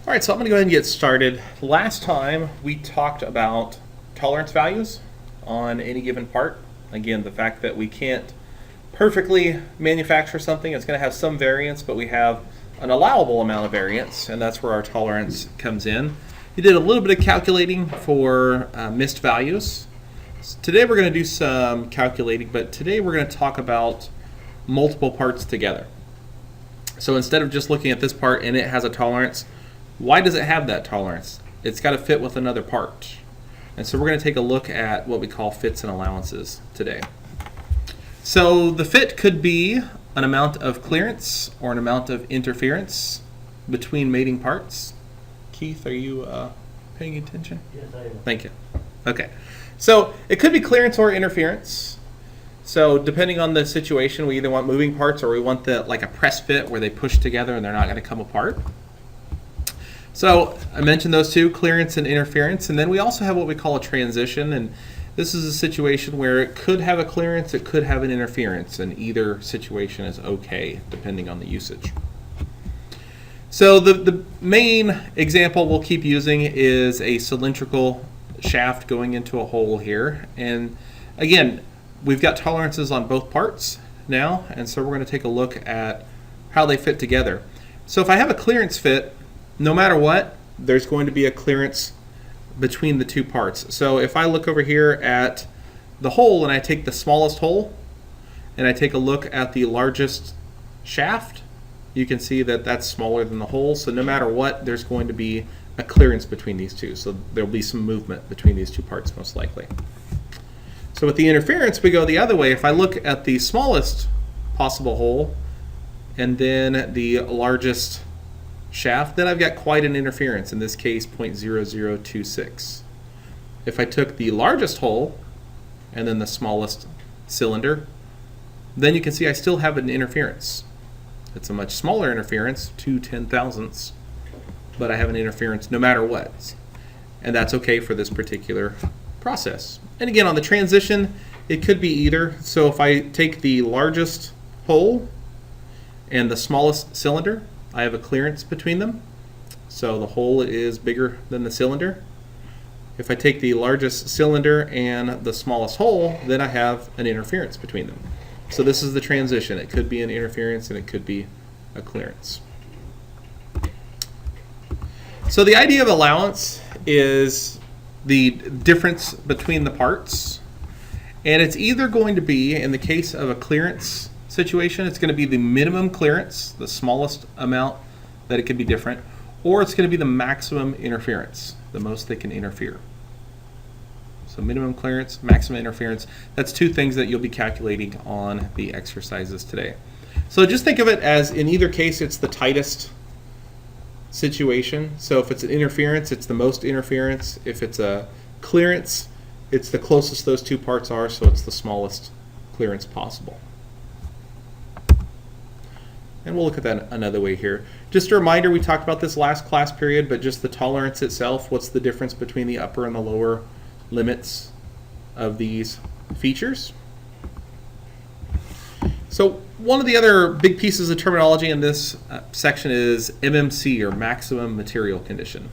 All right, so I'm going to go ahead and get started. Last time we talked about tolerance values on any given part. Again, the fact that we can't perfectly manufacture something, it's going to have some variance, but we have an allowable amount of variance, and that's where our tolerance comes in. We did a little bit of calculating for missed values. Today we're going to do some calculating, but today we're going to talk about multiple parts together. So instead of just looking at this part and it has a tolerance, why does it have that tolerance? It's got to fit with another part. And so we're going to take a look at what we call fits and allowances today. So the fit could be an amount of clearance or an amount of interference between mating parts. Keith, are you paying attention? Yes, I am. Thank you. Okay. So it could be clearance or interference. So depending on the situation, we either want moving parts or we want the like a press fit where they push together and they're not going to come apart. So I mentioned those two, clearance and interference, and then we also have what we call a transition, and this is a situation where it could have a clearance, it could have an interference, and either situation is okay depending on the usage. So the main example we'll keep using is a cylindrical shaft going into a hole here, and again, we've got tolerances on both parts now, and so we're going to take a look at how they fit together. So if I have a clearance fit, no matter what, there's going to be a clearance between the two parts. So if I look over here at the hole and I take the smallest hole and I take a look at the largest shaft, you can see that that's smaller than the hole. So no matter what, there's going to be a clearance between these two. So there'll be some movement between these two parts most likely. So with the interference, we go the other way. If I look at the smallest possible hole and then the largest shaft, then I've got quite an interference, in this case 0.0026. If I took the largest hole and then the smallest cylinder, then you can see I still have an interference. It's a much smaller interference, 2/10,000ths, but I have an interference no matter what. And that's okay for this particular process. And again, on the transition, it could be either. So if I take the largest hole and the smallest cylinder, I have a clearance between them, so the hole is bigger than the cylinder. If I take the largest cylinder and the smallest hole, then I have an interference between them. So this is the transition. It could be an interference and it could be a clearance. So the idea of allowance is the difference between the parts, and it's either going to be, in the case of a clearance situation, it's going to be the minimum clearance, the smallest amount that it could be different, or it's going to be the maximum interference, the most they can interfere. So minimum clearance, maximum interference, that's two things that you'll be calculating on the exercises today. So just think of it as, in either case, it's the tightest situation. So if it's an interference, it's the most interference. If it's a clearance, it's the closest those two parts are, so it's the smallest clearance possible. And we'll look at that another way here. Just a reminder, we talked about this last class period, but just the tolerance itself, what's the difference between the upper and the lower limits of these features? So one of the other big pieces of terminology in this section is MMC, or maximum material condition.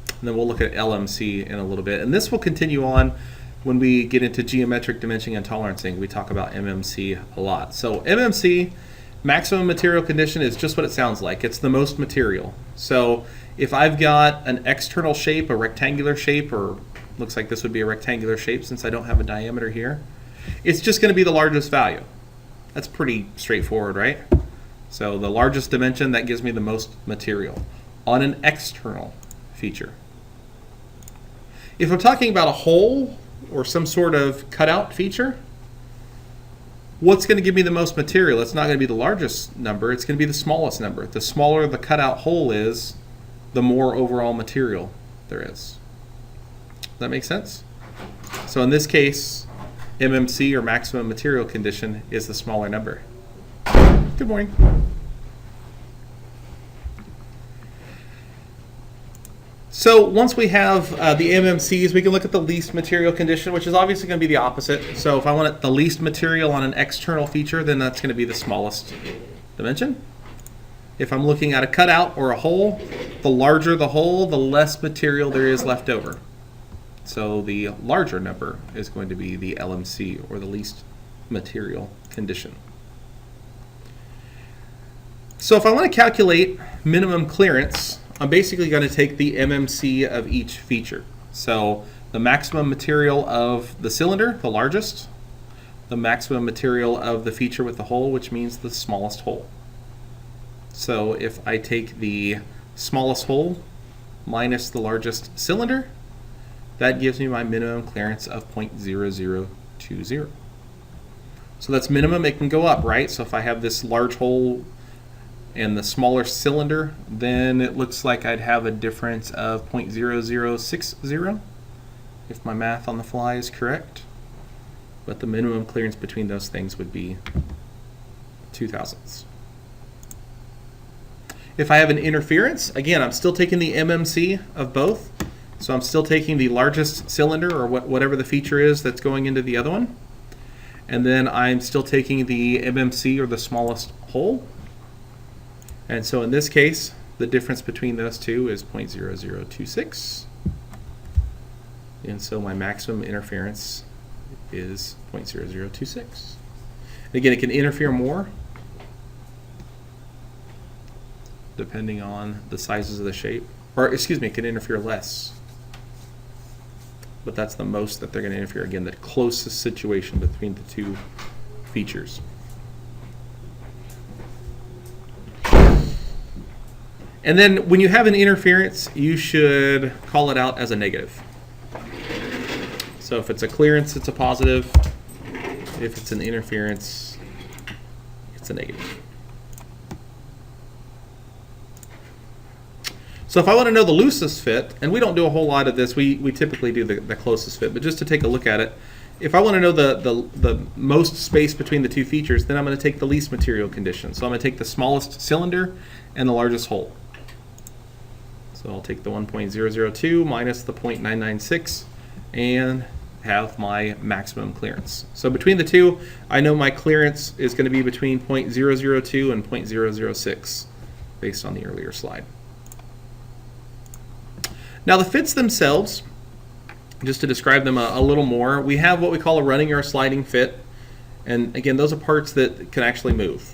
And then we'll look at LMC in a little bit. And this will continue on when we get into geometric dimensioning and tolerancing. We talk about MMC a lot. So MMC, maximum material condition, is just what it sounds like. It's the most material. So if I've got an external shape, a rectangular shape, or looks like this would be a rectangular shape since I don't have a diameter here, it's just going to be the largest value. That's pretty straightforward, right? So the largest dimension, that gives me the most material on an external feature. If I'm talking about a hole or some sort of cutout feature, what's going to give me the most material? It's not going to be the largest number, it's going to be the smallest number. The smaller the cutout hole is, the more overall material there is. Does that make sense? So in this case, MMC, or maximum material condition, is the smaller number. Good morning. So once we have the MMCs, we can look at the least material condition, which is obviously going to be the opposite. So if I want the least material on an external feature, then that's going to be the smallest dimension. If I'm looking at a cutout or a hole, The larger the hole, the less material there is left over. So the larger number is going to be the LMC, or the least material condition. So if I want to calculate minimum clearance, I'm basically going to take the MMC of each feature. So the maximum material of the cylinder, the largest, the maximum material of the feature with the hole, which means the smallest hole. So if I take the smallest hole minus the largest cylinder, that gives me my minimum clearance of 0.0020. So that's minimum. It can go up, right? So if I have this large hole and the smaller cylinder, then it looks like I'd have a difference of 0.0060, if my math on the fly is correct. But the minimum clearance between those things would be 2 thousandths. If I have an interference, again, I'm still taking the MMC of both. So I'm still taking the largest cylinder, or whatever the feature is that's going into the other one. And then I'm still taking the MMC, or the smallest hole. And so in this case, the difference between those two is 0.0026. And so my maximum interference is 0.0026. And again, it can interfere more depending on the sizes of the shape. Or excuse me, it can interfere less. But that's the most that they're going to interfere. Again, the closest situation between the two features. And then when you have an interference, you should call it out as a negative. So if it's a clearance, it's a positive. If it's an interference, it's a negative. So if I want to know the loosest fit, and we don't do a whole lot of this, we typically do the closest fit, but just to take a look at it, if I want to know the most space between the two features, then I'm going to take the least material condition. So I'm going to take the smallest cylinder and the largest hole. So I'll take the 1.002 minus the 0.996 and have my maximum clearance. So between the two, I know my clearance is going to be between 0.002 and 0.006 based on the earlier slide. Now the fits themselves, just to describe them a little more, we have what we call a running or sliding fit. And again, those are parts that can actually move.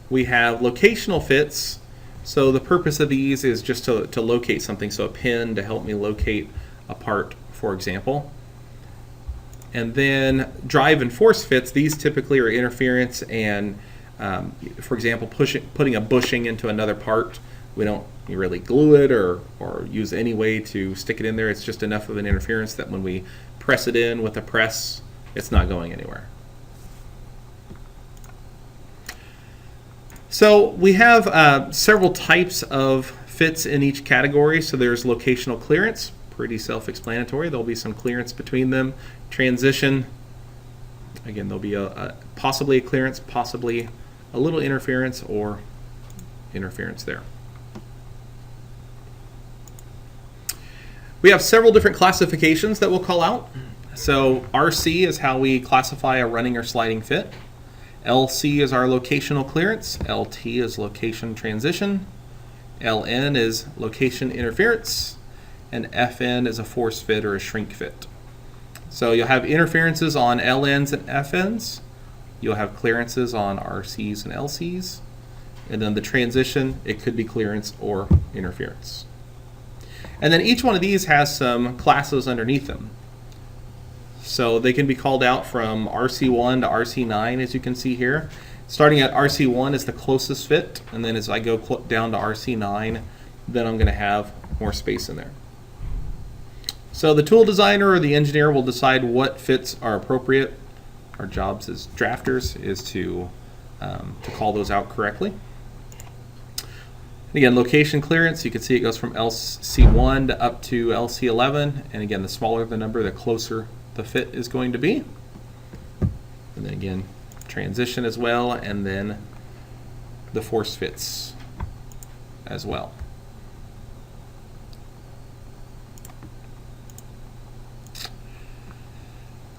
We have locational fits. So the purpose of these is just to locate something. So a pin to help me locate a part, for example. And then drive and force fits, these typically are interference and, for example, putting a bushing into another part. We don't really glue it or use any way to stick it in there. It's just enough of an interference that when we press it in with a press, it's not going anywhere. So we have several types of fits in each category. So there's locational clearance, pretty self-explanatory. There'll be some clearance between them. Transition, again, there'll be possibly a clearance, possibly a little interference or interference there. We have several different classifications that we'll call out. So RC is how we classify a running or sliding fit. LC is our locational clearance. LT is location transition. LN is location interference. And FN is a force fit or a shrink fit. So you'll have interferences on LNs and FNs. You'll have clearances on RCs and LCs. And then the transition, it could be clearance or interference. And then each one of these has some classes underneath them. So they can be called out from RC1 to RC9, as you can see here. Starting at RC1 is the closest fit, and then as I go down to RC9, then I'm going to have more space in there. So the tool designer or the engineer will decide what fits are appropriate. Our jobs as drafters is to call those out correctly. Again, location clearance, you can see it goes from LC1 to up to LC11. And again, the smaller the number, the closer the fit is going to be. And then again, transition as well, and then the force fits as well.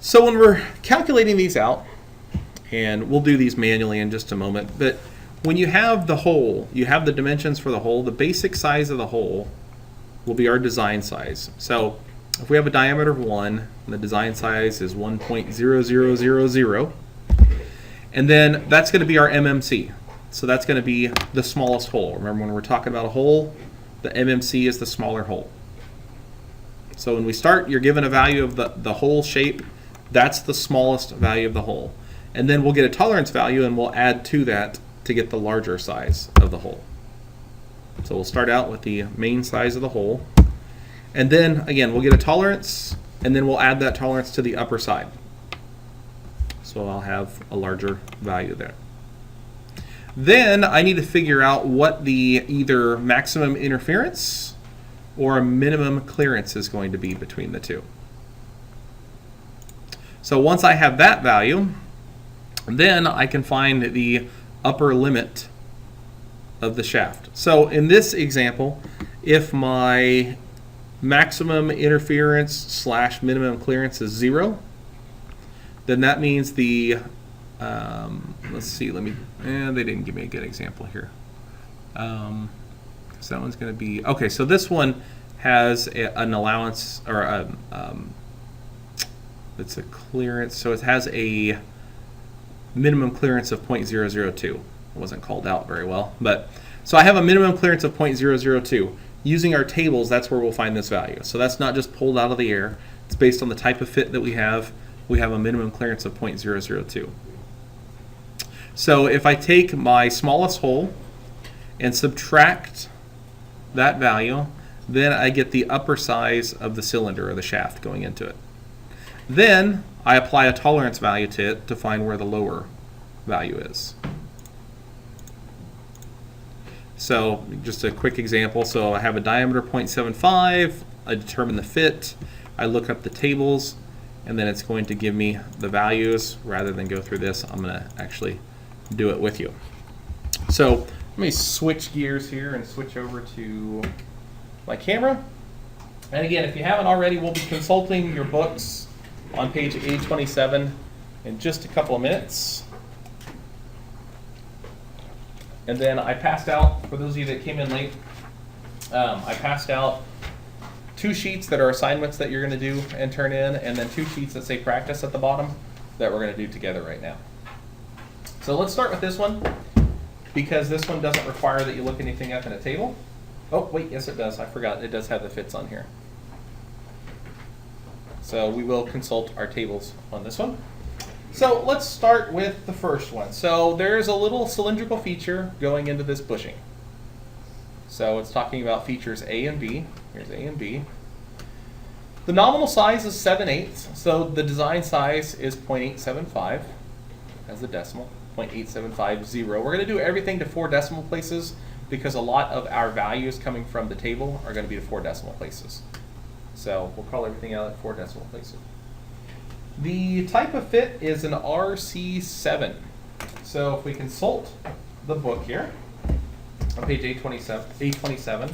So when we're calculating these out, and we'll do these manually in just a moment, but when you have the hole, you have the dimensions for the hole, the basic size of the hole will be our design size. So if we have a diameter of 1, and the design size is 1.0000, and then that's going to be our MMC. So that's going to be the smallest hole. Remember, when we're talking about a hole, the MMC is the smaller hole. So when we start, you're given a value of the hole shape. That's the smallest value of the hole. And then we'll get a tolerance value, and we'll add to that to get the larger size of the hole. So we'll start out with the main size of the hole. And then, again, we'll get a tolerance, and then we'll add that tolerance to the upper side. So I'll have a larger value there. Then I need to figure out what the either maximum interference or a minimum clearance is going to be between the two. So once I have that value, then I can find the upper limit of the shaft. So in this example, if my maximum interference slash minimum clearance is 0, then that means the let's see, they didn't give me a good example here. So that one's going to be, okay, so this one has an allowance, or it's a clearance, so it has a minimum clearance of 0.002. It wasn't called out very well, but so I have a minimum clearance of 0.002. Using our tables, that's where we'll find this value. So that's not just pulled out of the air. It's based on the type of fit that we have. We have a minimum clearance of 0.002. So if I take my smallest hole and subtract that value, then I get the upper size of the cylinder or the shaft going into it. Then I apply a tolerance value to it to find where the lower value is. So just a quick example. So I have a diameter 0.75. I determine the fit. I look up the tables, and then it's going to give me the values. Rather than go through this, I'm going to actually do it with you. So let me switch gears here and switch over to my camera. And again, if you haven't already, we'll be consulting your books on page 827 in just a couple of minutes. And then I passed out, for those of you that came in late, I passed out 2 sheets that are assignments that you're going to do and turn in, and then 2 sheets that say practice at the bottom that we're going to do together right now. So let's start with this one, because this one doesn't require that you look anything up in a table. Oh, wait, yes it does. I forgot. It does have the fits on here. So we will consult our tables on this one. So let's start with the first one. So there's a little cylindrical feature going into this bushing. So it's talking about features A and B. Here's A and B. The nominal size is 7/8, so the design size is 0.875 as the decimal, 0.8750. We're going to do everything to 4 decimal places because a lot of our values coming from the table are going to be to 4 decimal places. So we'll call everything out at 4 decimal places. The type of fit is an RC7. So if we consult the book here, on page 827,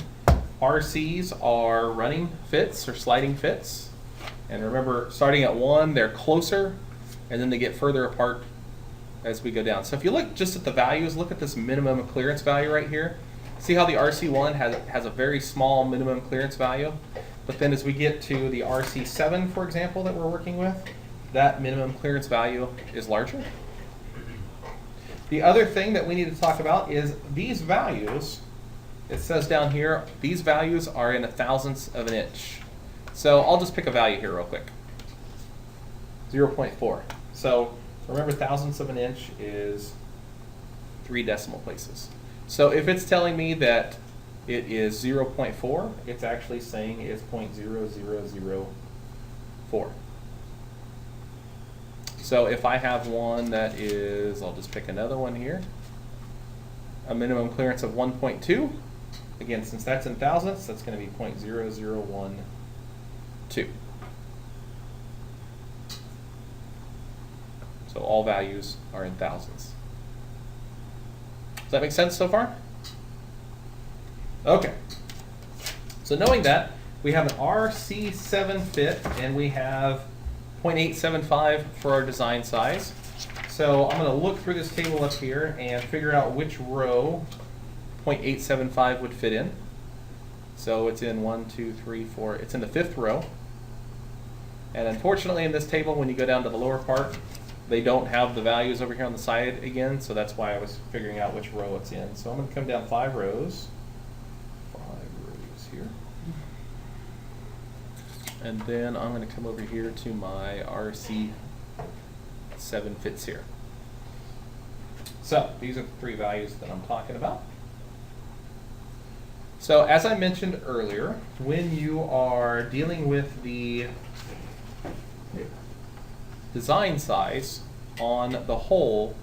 RCs are running fits or sliding fits. And remember, starting at 1, they're closer, and then they get further apart as we go down. So if you look just at the values, look at this minimum clearance value right here. See how the RC1 has a very small minimum clearance value? But then as we get to the RC7, for example, that we're working with, that minimum clearance value is larger. The other thing that we need to talk about is these values. It says down here, these values are in 1/1000th of an inch. So I'll just pick a value here real quick. 0.4. So remember, thousandths of an inch is 3 decimal places. So if it's telling me that it is 0.4, it's actually saying it's 0.0004. So if I have one that is, I'll just pick another one here, a minimum clearance of 1.2, again, since that's in thousandths, that's going to be 0.0012. So all values are in thousandths. Does that make sense so far? Okay. So knowing that, we have an RC7 fit, and we have 0.875 for our design size. So I'm going to look through this table up here and figure out which row 0.875 would fit in. So it's in 1, 2, 3, 4. It's in the 5th row. And unfortunately in this table, when you go down to the lower part, they don't have the values over here on the side again, so that's why I was figuring out which row it's in. So I'm going to come down 5 rows. 5 rows here. And then I'm going to come over here to my RC7 fits here. So these are the 3 values that I'm talking about. So as I mentioned earlier, when you are dealing with the design size on the hole,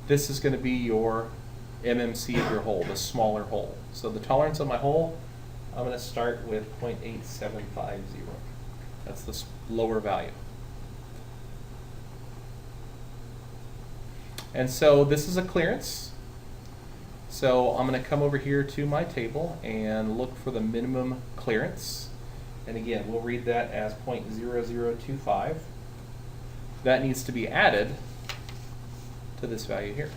this is going to be your MMC of your hole, the smaller hole. So the tolerance of my hole, I'm going to start with 0.8750. That's the lower value. And so this is a clearance. So I'm going to come over here to my table and look for the minimum clearance. And again, we'll read that as 0.0025. That needs to be added to this value here.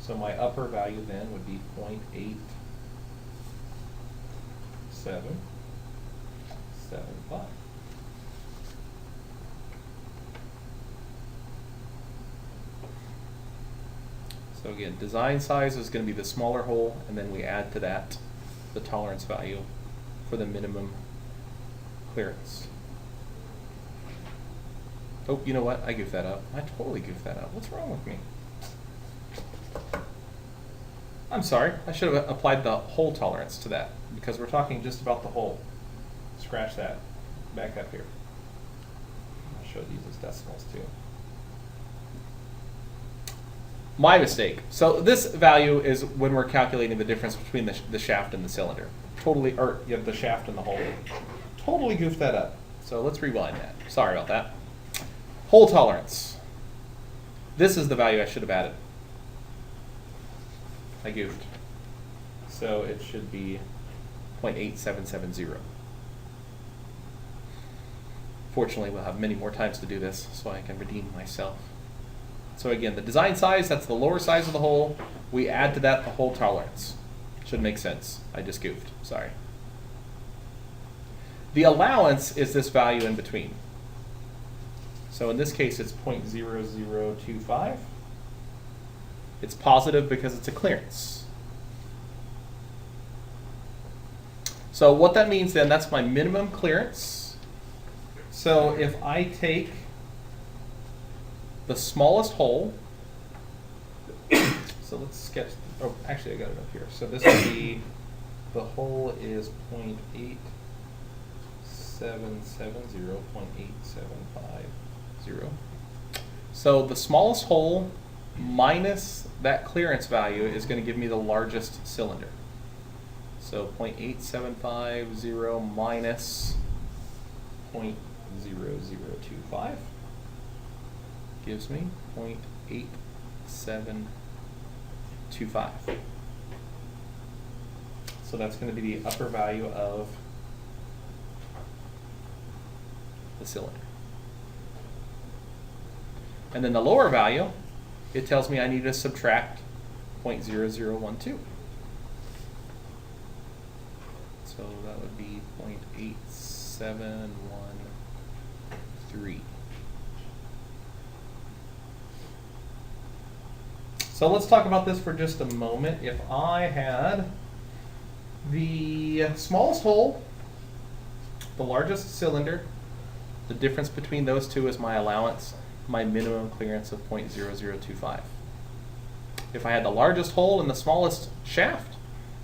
So my upper value then would be 0.8775. So again, design size is going to be the smaller hole, and then we add to that the tolerance value for the minimum clearance. Oh, you know what? I goofed that up. I totally goofed that up. What's wrong with me? I'm sorry. I should have applied the hole tolerance to that, because we're talking just about the hole. Scratch that. Back up here. I'll show these as decimals too. My mistake. So this value is when we're calculating the difference between the shaft and the cylinder. Totally, or you have the shaft and the hole. Totally goofed that up. So let's rewind that. Sorry about that. Hole tolerance. This is the value I should have added. I goofed. So it should be 0.8770. Fortunately, we'll have many more times to do this, so I can redeem myself. So again, the design size, that's the lower size of the hole. We add to that the hole tolerance. Should make sense. I just goofed. Sorry. The allowance is this value in between. So in this case, it's 0.0025. It's positive because it's a clearance. So what that means then, that's my minimum clearance. So if I take the smallest hole, so let's sketch, oh, actually I got it up here. So this would be, the hole is 0.8770, 0.8750. So the smallest hole minus that clearance value is going to give me the largest cylinder. So 0.8750 minus 0.0025 gives me 0.8725. So that's going to be the upper value of the cylinder. And then the lower value, it tells me I need to subtract 0.0012. So that would be 0.8713. So let's talk about this for just a moment. If I had the smallest hole, the largest cylinder, the difference between those two is my allowance, my minimum clearance of 0.0025. If I had the largest hole and the smallest shaft,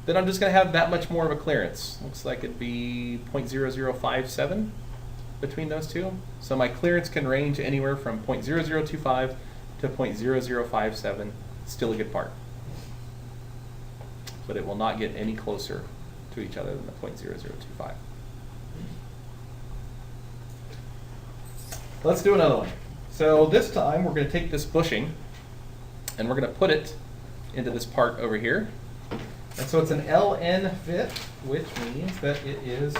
then I'm just going to have that much more of a clearance. Looks like it'd be 0.0057 between those two. So my clearance can range anywhere from 0.0025 to 0.0057. Still a good part. But it will not get any closer to each other than the 0.0025. Let's do another one. So this time we're going to take this bushing and we're going to put it into this part over here. And so it's an LN fit, which means that it is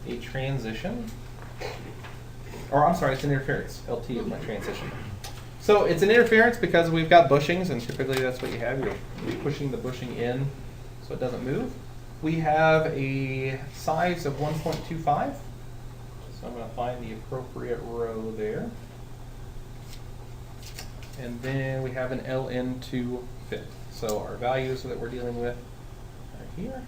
a transition. Or I'm sorry, it's an interference. LT is my transition. So it's an interference because we've got bushings, and typically that's what you have. You're pushing the bushing in so it doesn't move. We have a size of 1.25. So I'm going to find the appropriate row there. And then we have an LN2 fit. So our values that we're dealing with are here.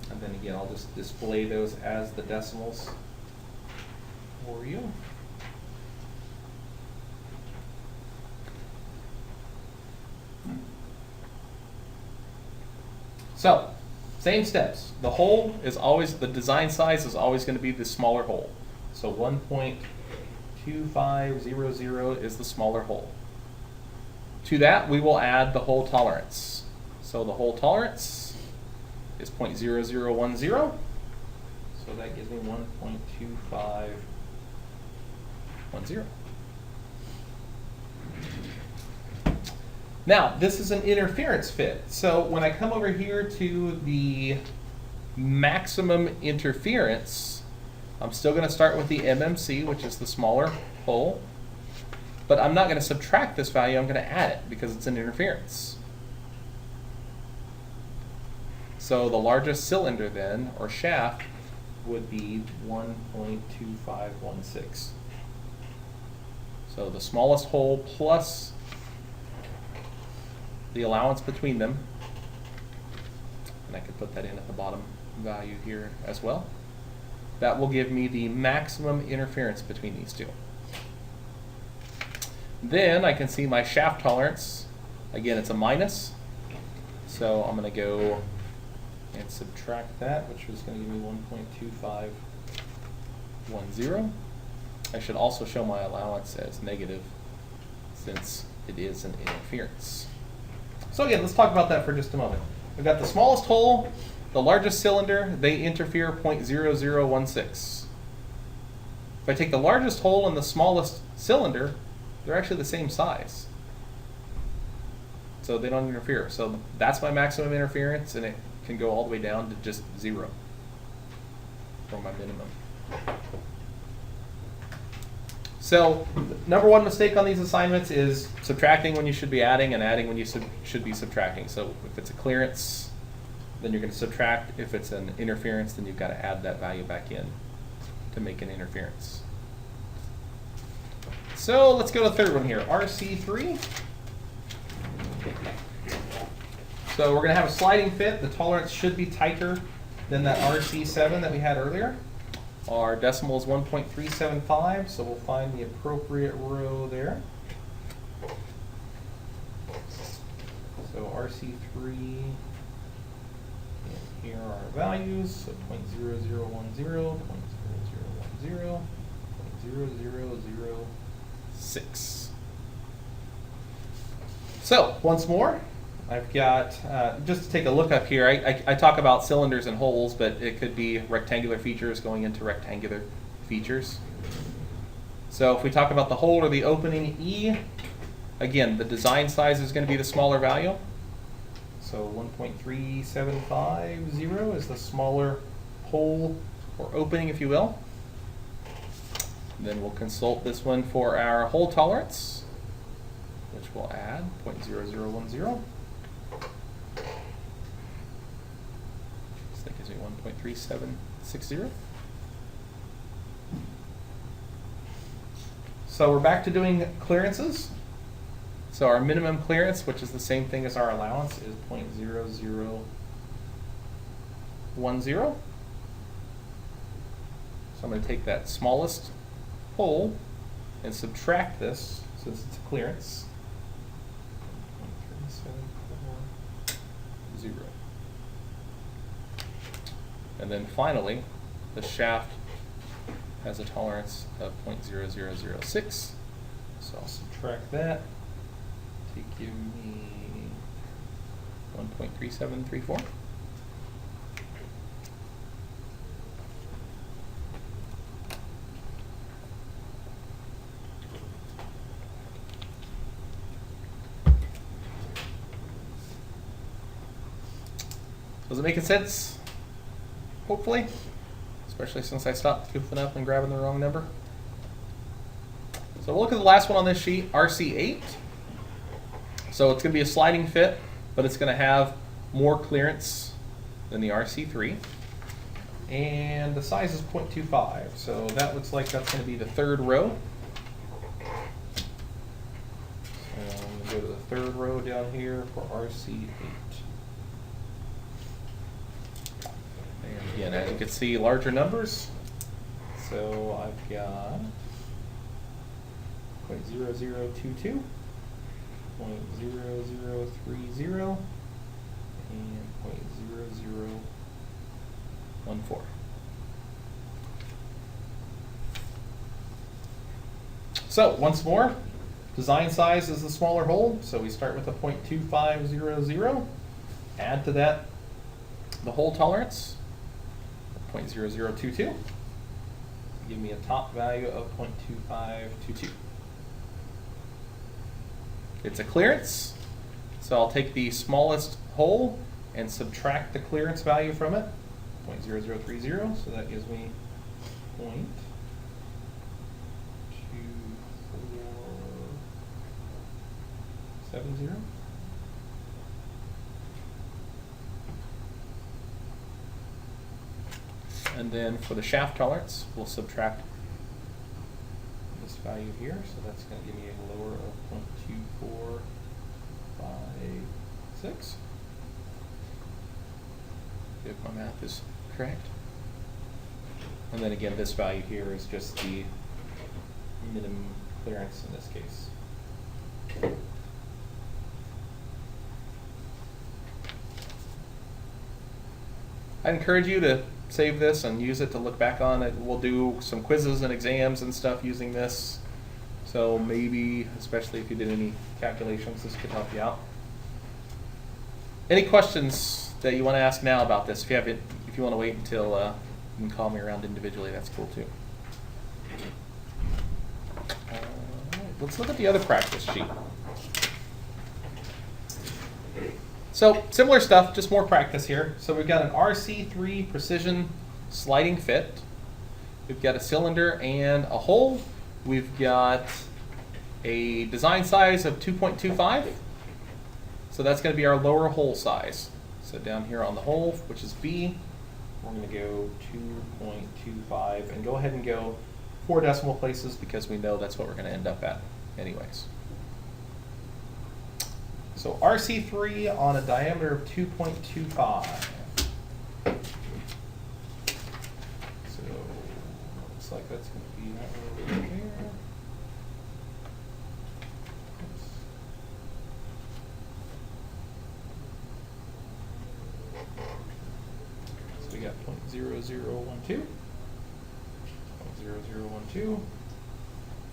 And then again, I'll just display those as the decimals for you. So, same steps. The hole is always, the design size is always going to be the smaller hole. So 1.2500 is the smaller hole. To that, we will add the hole tolerance. So the hole tolerance is 0.0010. So that gives me 1.2510. Now, this is an interference fit. So when I come over here to the maximum interference, I'm still going to start with the MMC, which is the smaller hole. But I'm not going to subtract this value, I'm going to add it because it's an interference. So the largest cylinder then, or shaft, would be 1.2516. So the smallest hole plus the allowance between them, and I could put that in at the bottom value here as well. That will give me the maximum interference between these two. Then I can see my shaft tolerance. Again, it's a minus, so I'm going to go and subtract that, which is going to give me 1.2510. I should also show my allowance as negative since it is an interference. So again, let's talk about that for just a moment. We've got the smallest hole, the largest cylinder, they interfere 0.0016. If I take the largest hole and the smallest cylinder, they're actually the same size. So they don't interfere. So that's my maximum interference, and it can go all the way down to just 0 for my minimum. So number one mistake on these assignments is subtracting when you should be adding and adding when you should be subtracting. So if it's a clearance, then you're going to subtract. If it's an interference, then you've got to add that value back in to make an interference. So let's go to the third one here, RC3. So we're going to have a sliding fit. The tolerance should be tighter than that RC7 that we had earlier. Our decimal is 1.375, so we'll find the appropriate row there. So RC3, and here are our values, so 0.0010, 0.0010, 0.0006. So once more, I've got, just to take a look up here, I talk about cylinders and holes, but it could be rectangular features going into rectangular features. So if we talk about the hole or the opening E, again, the design size is going to be the smaller value. So 1.3750 is the smaller hole or opening, if you will. Then we'll consult this one for our hole tolerance, which we'll add 0.0010. That gives me 1.3760. So we're back to doing clearances. So our minimum clearance, which is the same thing as our allowance, is 0.0010. So I'm going to take that smallest hole and subtract this since it's a clearance. 0.3740. And then finally, the shaft has a tolerance of 0.0006. So I'll subtract that to give me 1.3734. Was it making sense? Hopefully, especially since I stopped goofing up and grabbing the wrong number. So we'll look at the last one on this sheet, RC8. So it's going to be a sliding fit, but it's going to have more clearance than the RC3. And the size is 0.25, so that looks like that's going to be the third row. So I'm going to go to the third row down here for RC8. And again, as you can see, larger numbers. So I've got 0.0022, 0.0030, and 0.0014. So once more, design size is the smaller hole, so we start with a 0.2500. Add to that the hole tolerance, 0.0022. Give me a top value of 0.2522. It's a clearance, so I'll take the smallest hole and subtract the clearance value from it, 0.0030, so that gives me 0.2470. And then for the shaft tolerance, we'll subtract this value here, so that's going to give me a lower of 0.2456. If my math is correct. And then again, this value here is just the minimum clearance in this case. I encourage you to save this and use it to look back on it. We'll do some quizzes and exams and stuff using this. So maybe, especially if you did any calculations, this could help you out. Any questions that you want to ask now about this? If you have it, if you want to wait until you can call me around individually, that's cool too. Let's look at the other practice sheet. So similar stuff, just more practice here. So we've got an RC3 precision sliding fit. We've got a cylinder and a hole. We've got a design size of 2.25. So that's going to be our lower hole size. So down here on the hole, which is B, we're going to go 2.25 and go ahead and go 4 decimal places because we know that's what we're going to end up at anyways. So RC3 on a diameter of 2.25. So looks like that's going to be that one over there. So we got 0.0012, 0.0012,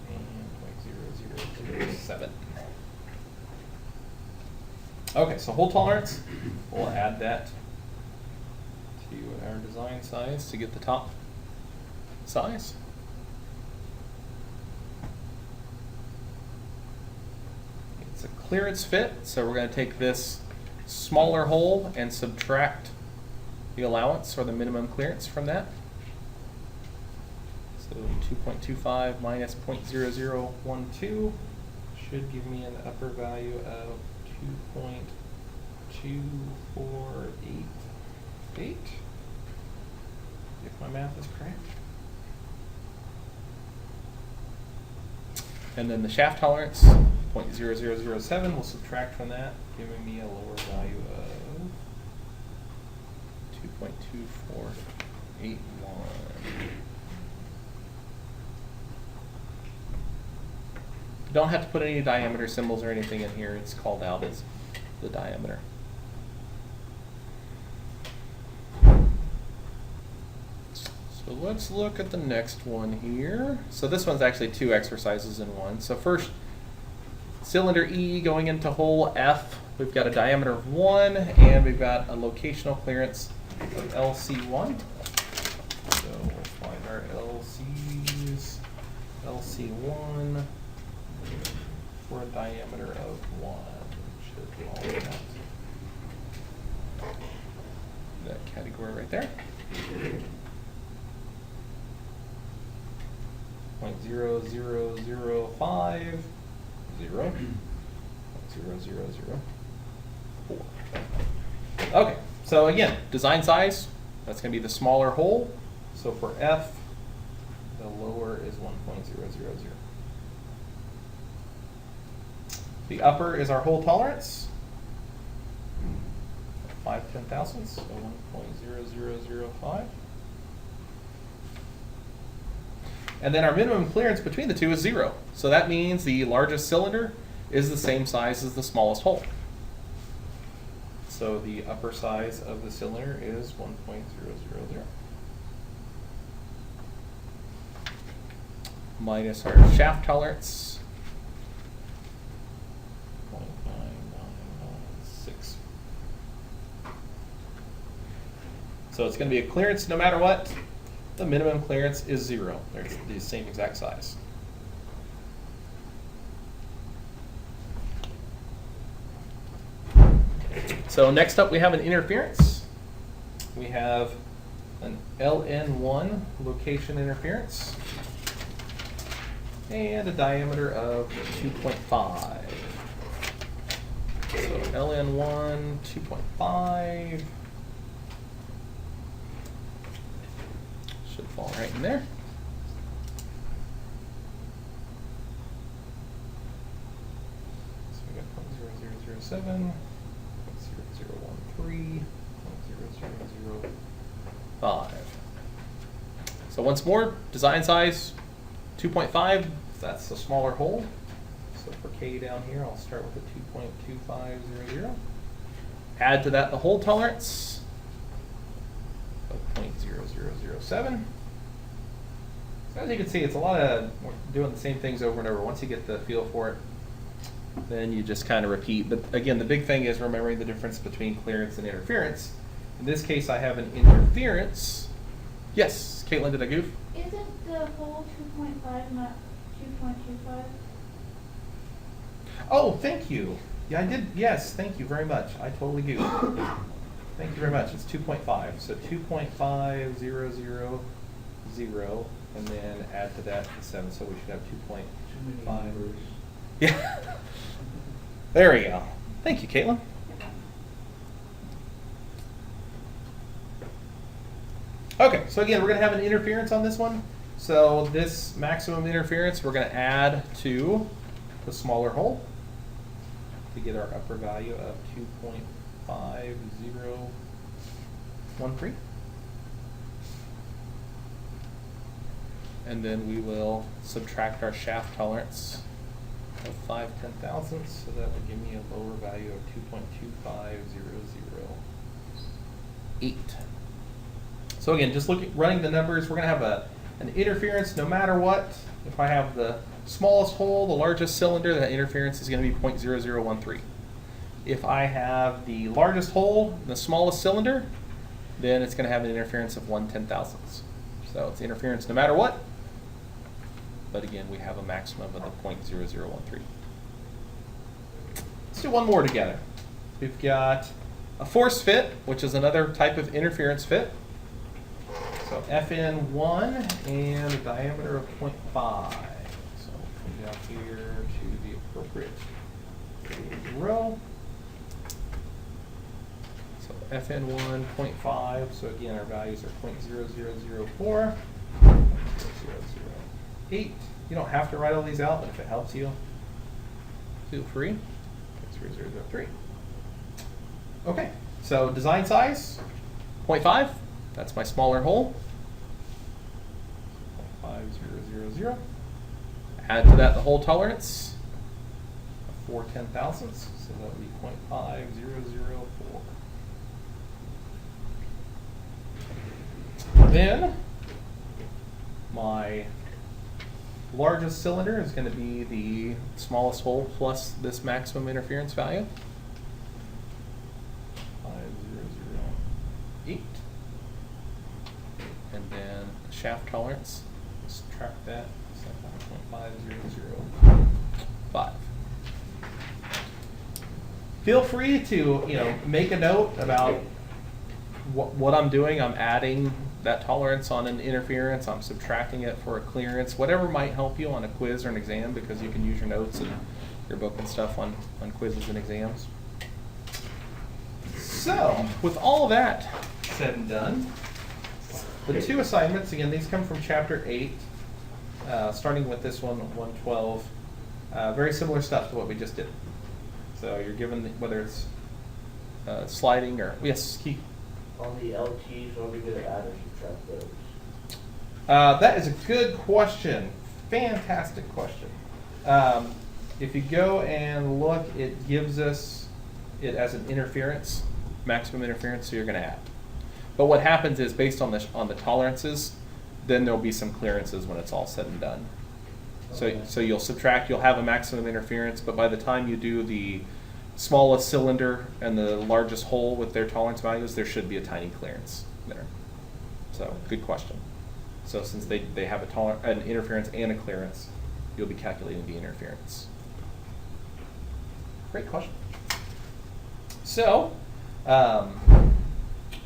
and 0.0007. Okay, so hole tolerance, we'll add that to our design size to get the top size. It's a clearance fit, so we're going to take this smaller hole and subtract the allowance or the minimum clearance from that. So 2.25 minus 0.0012 should give me an upper value of 2.2488, if my math is correct. And then the shaft tolerance, 0.0007, will subtract from that, giving me a lower value of 2.2481. You don't have to put any diameter symbols or anything in here. It's called out as the diameter. So let's look at the next one here. So this one's actually 2 exercises in one. So first, cylinder E going into hole F. We've got a diameter of 1, and we've got a locational clearance of LC1. So we'll find our LCs. LC1 for a diameter of 1. Should be all of that category right there. 0.00050, 0.0004. Okay, so again, design size, that's going to be the smaller hole. So for F, the lower is 1.000. The upper is our hole tolerance, 5/10,000, so 1.0005. And then our minimum clearance between the two is 0. So that means the largest cylinder is the same size as the smallest hole. So the upper size of the cylinder is 1.000. Minus our shaft tolerance, 0.9996. So it's going to be a clearance no matter what. The minimum clearance is 0. They're the same exact size. So next up we have an interference. We have an LN1 location interference and a diameter of 2.5. So LN1, 2.5. Should fall right in there. So we got 0.0007, 0.0013, 0.0005. So once more, design size 2.5, that's the smaller hole. So for K down here, I'll start with a 2.2500. Add to that the hole tolerance of 0.0007. So as you can see, it's a lot of doing the same things over and over. Once you get the feel for it, then you just kind of repeat. But again, the big thing is remembering the difference between clearance and interference. In this case, I have an interference. Yes, Caitlin, did I goof? Isn't the whole 2.5 not 2.25? Oh, thank you. Yeah, I did. Yes, thank you very much. I totally goofed. Thank you very much. It's 2.5. So 2.5000, and then add to that the 7. So we should have 2.5. Yeah. There we go. Thank you, Caitlin. Okay, so again, we're going to have an interference on this one. So this maximum interference we're going to add to the smaller hole to get our upper value of 2.5013. And then we will subtract our shaft tolerance of 5/10,000, so that would give me a lower value of 2.25008. So again, just running the numbers, we're going to have an interference no matter what. If I have the smallest hole, the largest cylinder, that interference is going to be 0.0013. If I have the largest hole, the smallest cylinder, then it's going to have an interference of 1/10,000. So it's interference no matter what. But again, we have a maximum of the 0.0013. Let's do one more together. We've got a force fit, which is another type of interference fit. So FN1 and a diameter of 0.5. So we'll come down here to the appropriate row. So FN1, 0.5. So again, our values are 0.0004, 0.0008. You don't have to write all these out, but if it helps you, feel free. 0.0003. Okay, so design size, 0.5. That's my smaller hole. 0.5000. Add to that the hole tolerance of 4/10,000, so that would be 0.5004. Then my largest cylinder is going to be the smallest hole plus this maximum interference value. 5008. And then the shaft tolerance, subtract that, so 0.5005. Feel free to make a note about what I'm doing. I'm adding that tolerance on an interference, I'm subtracting it for a clearance, whatever might help you on a quiz or an exam, because you can use your notes and your book and stuff on quizzes and exams. So, with all of that said and done, the two assignments, again, these come from Chapter 8, starting with this one, 112. Very similar stuff to what we just did. So you're given, whether it's sliding or, yes, Keith? On the LTs, are we going to add or subtract those? That is a good question. Fantastic question. If you go and look, it gives us it as an interference, maximum interference, so you're going to add. But what happens is, based on the tolerances, then there'll be some clearances when it's all said and done. Okay. So you'll subtract, you'll have a maximum interference, but by the time you do the smallest cylinder and the largest hole with their tolerance values, there should be a tiny clearance there. So, good question. So since they have an interference and a clearance, you'll be calculating the interference. Great question. So, let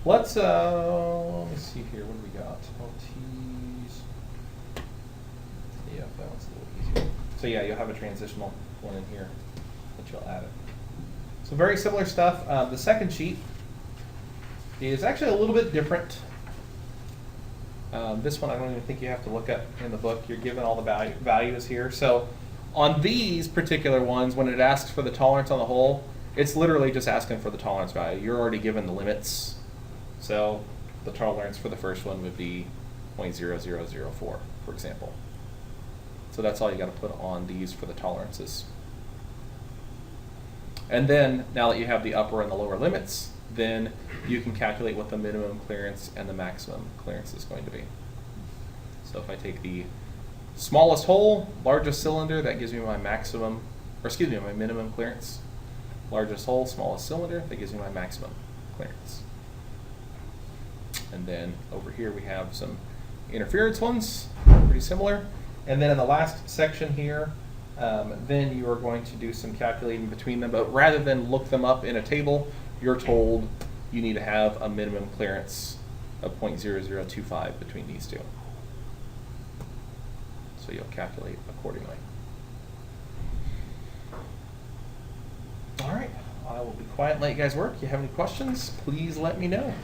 me see here, what do we got? LTs. Yeah, that one's a little easier. So yeah, you'll have a transitional one in here that you'll add it. So very similar stuff. The second sheet is actually a little bit different. This one I don't even think you have to look at in the book. You're given all the values here. So on these particular ones, when it asks for the tolerance on the hole, it's literally just asking for the tolerance value. You're already given the limits. So the tolerance for the first one would be 0.0004, for example. So that's all you got to put on these for the tolerances. And then, now that you have the upper and the lower limits, then you can calculate what the minimum clearance and the maximum clearance is going to be. So if I take the smallest hole, largest cylinder, that gives me my maximum, or excuse me, my minimum clearance. Largest hole, smallest cylinder, that gives me my maximum clearance. And then over here we have some interference ones, pretty similar. And then in the last section here, then you are going to do some calculating between them, but rather than look them up in a table, you're told you need to have a minimum clearance of 0.0025 between these two. So you'll calculate accordingly. All right, I will be quiet and let you guys work. If you have any questions, please let me know.